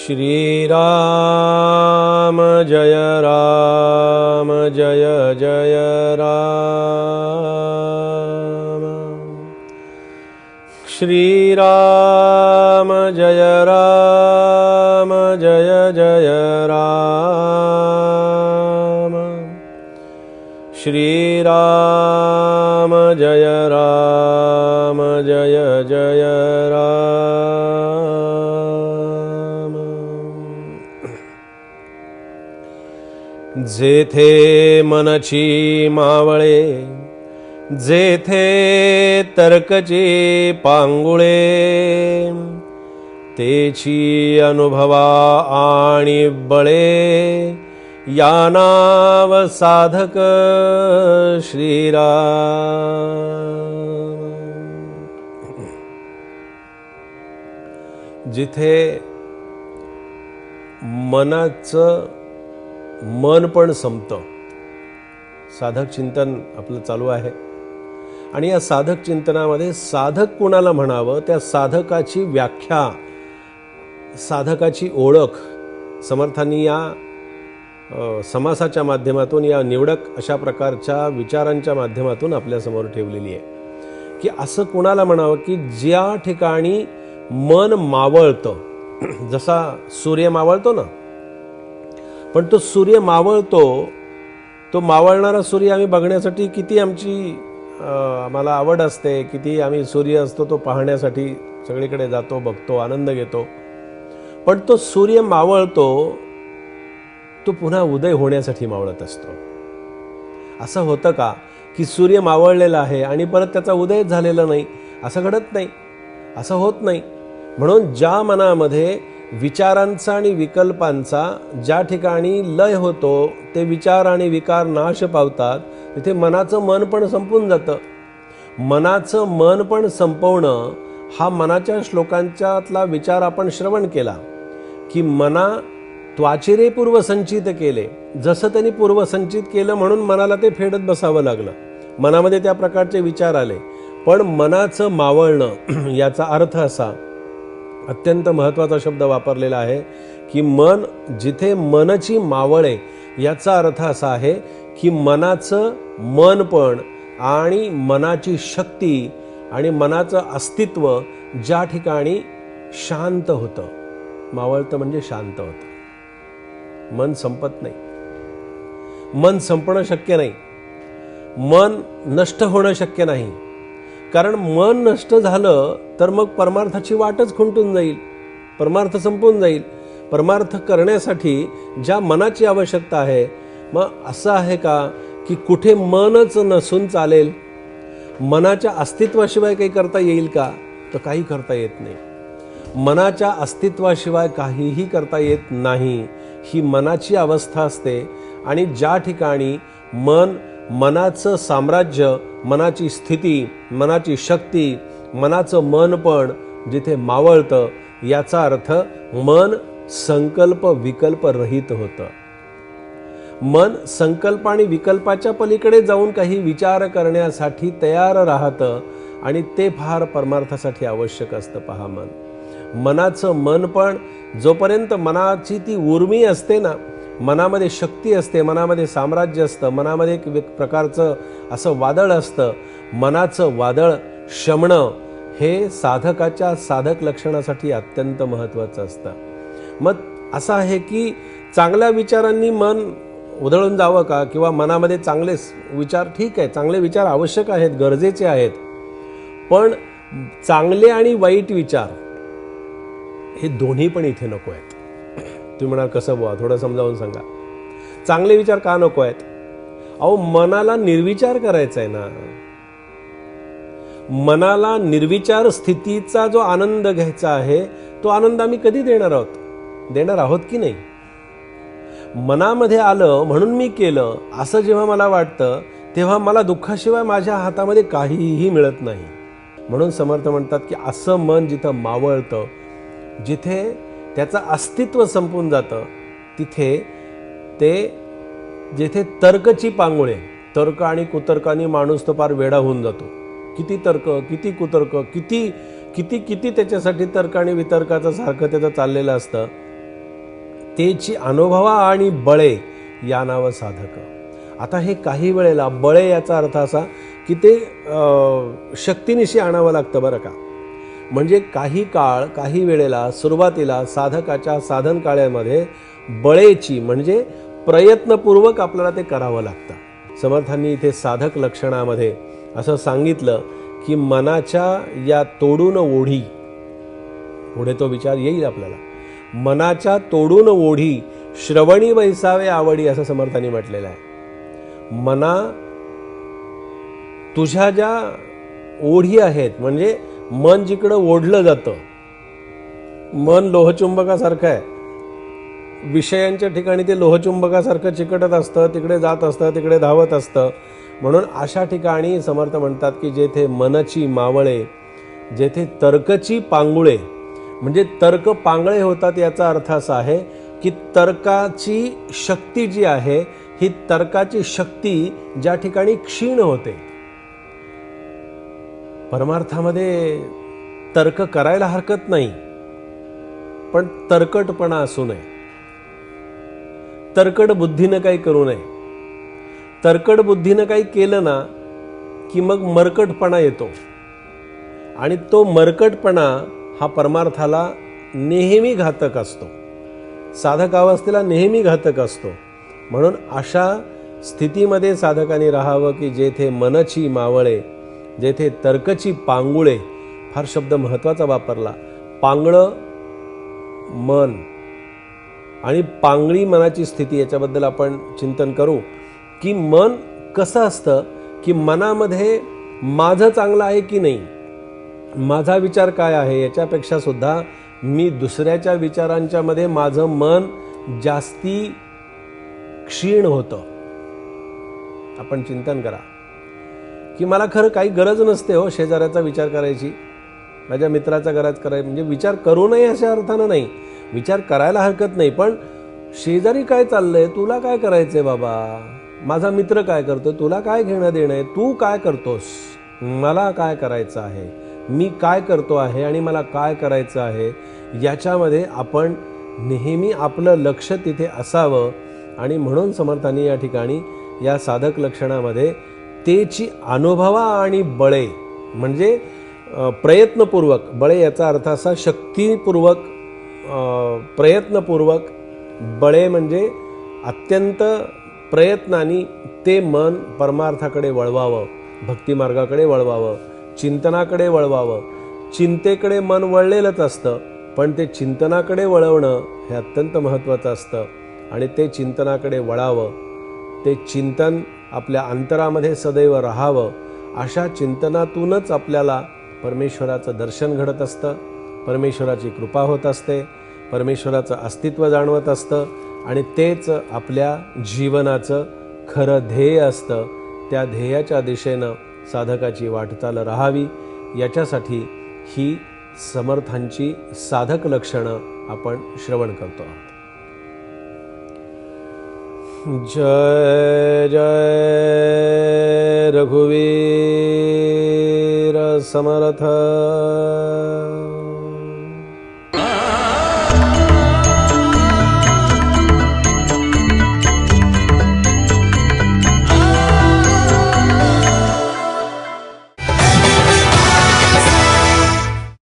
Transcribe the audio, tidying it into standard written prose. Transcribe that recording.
श्री राम जय जय राम। श्री राम जय जय राम। श्री राम जय जय राम। जेथे मनची मावळे, जेथे तर्कचे पांगुळे, तेची अनुभवा आणि बळे, या नाव साधक श्रीराम। जिथे मनाचं मन पण संपतं, साधक चिंतन आपलं चालू आहे आणि या साधक चिंतनामध्ये साधक कोणाला म्हणावं, त्या साधकाची व्याख्या, साधकाची ओळख समर्थांनी या समासाच्या माध्यमातून, या निवडक अशा प्रकारच्या विचारांच्या माध्यमातून आपल्यासमोर ठेवलेली आहे की असं कोणाला म्हणावं की ज्या ठिकाणी मन मावळतं, जसा सूर्य मावळतो ना, पण तो सूर्य मावळतो, तो मावळणारा सूर्य आम्ही बघण्यासाठी किती आम्हाला आवड असते, किती आम्ही सूर्य असतो तो पाहण्यासाठी सगळीकडे जातो, बघतो, आनंद घेतो. पण तो सूर्य मावळतो, तो पुन्हा उदय होण्यासाठी मावळत असतो. असं होतं का की सूर्य मावळलेला आहे आणि परत त्याचा उदय झालेला नाही? असं घडत नाही, असं होत नाही. म्हणून ज्या मनामध्ये विचारांचा आणि विकल्पांचा ज्या ठिकाणी लय होतो, ते विचार आणि विकार नाश पावतात, तिथे मनाचं मन पण संपून जातं. मनाचं मन पण संपवणं हा मनाच्या श्लोकांच्यातला विचार आपण श्रवण केला की मना त्वाचिरे पूर्वसंचित केले. जसं त्यांनी पूर्वसंचित केलं म्हणून मनाला ते फेडत बसावं लागलं, मनामध्ये त्या प्रकारचे विचार आले. पण मनाचं मावळणं याचा अर्थ असा, अत्यंत महत्त्वाचा शब्द वापरलेला आहे की मन, जिथे मनची मावळे, याचा अर्थ असा आहे की मनाचं मन पण आणि मनाची शक्ती आणि मनाचं अस्तित्व ज्या ठिकाणी शांत होतं, मावळतं म्हणजे शांत होतं. मन संपत नाही, मन संपणं शक्य नाही, मन नष्ट होणं शक्य नाही. कारण मन नष्ट झालं तर मग परमार्थाची वाटच खुंटून जाईल, परमार्थ संपून जाईल. परमार्थ करण्यासाठी ज्या मनाची आवश्यकता आहे, मग असं आहे का की कुठे मनच नसून चालेल? मनाच्या अस्तित्वाशिवाय काही करता येईल का? तर काही करता येत नाही. मनाच्या अस्तित्वाशिवाय काहीही करता येत नाही. ही मनाची अवस्था असते आणि ज्या ठिकाणी मन, मनाचं साम्राज्य, मनाची स्थिती, मनाची शक्ती, मनाचं मन पण जिथे मावळतं, याचा अर्थ मन संकल्प विकल्प रहित होतं. मन संकल्प आणि विकल्पाच्या पलीकडे जाऊन काही विचार करण्यासाठी तयार राहतं आणि ते फार परमार्थासाठी आवश्यक असतं. पहा, मनाचं मन पण जोपर्यंत मनाची ती उर्मी असते ना, मनामध्ये शक्ती असते, मनामध्ये साम्राज्य असतं, मनामध्ये एक प्रकारचं असं वादळ असतं, मनाचं वादळ शमणं हे साधकाच्या साधक लक्षणासाठी अत्यंत महत्त्वाचं असतं. मग असं आहे की चांगल्या विचारांनी मन उधळून जावं का? किंवा मनामध्ये चांगले विचार, ठीक आहे, चांगले विचार आवश्यक आहेत, गरजेचे आहेत, पण चांगले आणि वाईट विचार हे दोन्ही पण इथे नको आहेत. तुम्ही म्हणाल कसं बुवा, थोडं समजावून सांगा. चांगले विचार का नको आहेत? अहो, मनाला निर्विचार करायचा आहे ना. मनाला निर्विचार स्थितीचा जो आनंद घ्यायचा आहे, तो आनंद आम्ही कधी देणार आहोत? देणार आहोत की नाही? मनामध्ये आलं म्हणून मी केलं असं जेव्हा मला वाटतं, तेव्हा मला दुःखाशिवाय माझ्या हातामध्ये काहीही मिळत नाही. म्हणून समर्थ म्हणतात की असं मन जिथं मावळतं, जिथे त्याचं अस्तित्व संपून जातं, जिथे तर्कची पांगुळे, तर्क आणि कुतर्कानी माणूस तो फार वेडा होऊन जातो. किती तर्क, किती कुतर्क, किती किती किती त्याच्यासाठी तर्क आणि वितर्काचं सारखं त्याचं चाललेलं असतं. तेची अनुभवा आणि बळे या नाव साधक. आता हे काही वेळेला बळे याचा अर्थ असा की ते शक्तीनिशी आणावं लागतं बरं का. म्हणजे काही काळ काही वेळेला सुरुवातीला साधकाच्या साधन काळामध्ये बळेची म्हणजे प्रयत्नपूर्वक आपल्याला ते करावं लागतं. समर्थांनी इथे साधक लक्षणामध्ये असं सांगितलं की मनाच्या या तोडून ओढी, पुढे तो विचार येईल आपल्याला, मनाच्या तोडून ओढी श्रवणी बैसावे आवडी असं समर्थांनी म्हटलेलं आहे. मना तुझ्या ज्या ओढी आहेत म्हणजे मन जिकडं ओढलं जातं, मन लोहचुंबकासारखं आहे, विषयांच्या ठिकाणी ते लोहचुंबकासारखं चिकटत असतं, तिकडे जात असतं, तिकडे धावत असतं. म्हणून अशा ठिकाणी समर्थ म्हणतात की जेथे मनची मावळे, जेथे तर्कची पांगुळे, म्हणजे तर्क पांगळे होतात याचा अर्थ असा आहे की तर्काची शक्ती जी आहे ही तर्काची शक्ती ज्या ठिकाणी क्षीण होते. परमार्थामध्ये तर्क करायला हरकत नाही, पण तर्कटपणा असू नये, तर्कट बुद्धीनं काही करू नये. तर्कट बुद्धीनं काही केलं ना की मग मरकटपणा येतो, आणि तो मरकटपणा हा परमार्थाला नेहमी घातक असतो, साधक अवस्थेला नेहमी घातक असतो. म्हणून अशा स्थितीमध्ये साधकांनी राहावं की जेथे मनची मावळे, जेथे तर्कची पांगुळे, फार शब्द महत्त्वाचा वापरला, पांगळं मन आणि पांगळी मनाची स्थिती, याच्याबद्दल आपण चिंतन करू की मन कसं असतं की मनामध्ये माझं चांगलं आहे की नाही, माझा विचार काय आहे याच्यापेक्षा सुद्धा मी दुसऱ्याच्या विचारांच्या मध्ये माझं मन जास्ती क्षीण होतं. आपण चिंतन करा की मला खरं काही गरज नसते हो शेजाऱ्याचा विचार करायची, माझ्या मित्राचा गरज करायची, म्हणजे विचार करू नये अशा अर्थानं नाही, विचार करायला हरकत नाही, पण शेजारी काय चाललंय, तुला काय करायचंय बाबा, माझा मित्र काय करतोय, तुला काय घेणं देणं आहे, तू काय करतोस, मला काय करायचं आहे, मी काय करतो आहे आणि मला काय करायचं आहे, याच्यामध्ये आपण नेहमी आपलं लक्ष तिथे असावं. आणि म्हणून समर्थांनी या ठिकाणी या साधक लक्षणामध्ये तेची अनुभवा आणि बळे म्हणजे प्रयत्नपूर्वक, बळे याचा अर्थ असा शक्तीपूर्वक, प्रयत्नपूर्वक, बळे म्हणजे अत्यंत प्रयत्नाने ते मन परमार्थाकडे वळवावं, भक्तिमार्गाकडे वळवावं, चिंतनाकडे वळवावं. चिंतेकडे मन वळलेलंच असतं, पण ते चिंतनाकडे वळवणं हे अत्यंत महत्त्वाचं असतं. आणि ते चिंतनाकडे वळावं, ते चिंतन आपल्या अंतरामध्ये सदैव राहावं. अशा चिंतनातूनच आपल्याला परमेश्वराचं दर्शन घडत असतं, परमेश्वराची कृपा होत असते, परमेश्वराचं अस्तित्व जाणवत असतं, आणि तेच आपल्या जीवनाचं खरं ध्येय असतं. त्या ध्येयाच्या दिशेनं साधकाची वाटचाल राहावी, याच्यासाठी ही समर्थांची साधक लक्षणं आपण श्रवण करतो आहोत. जय जय रघुवीर समर्थ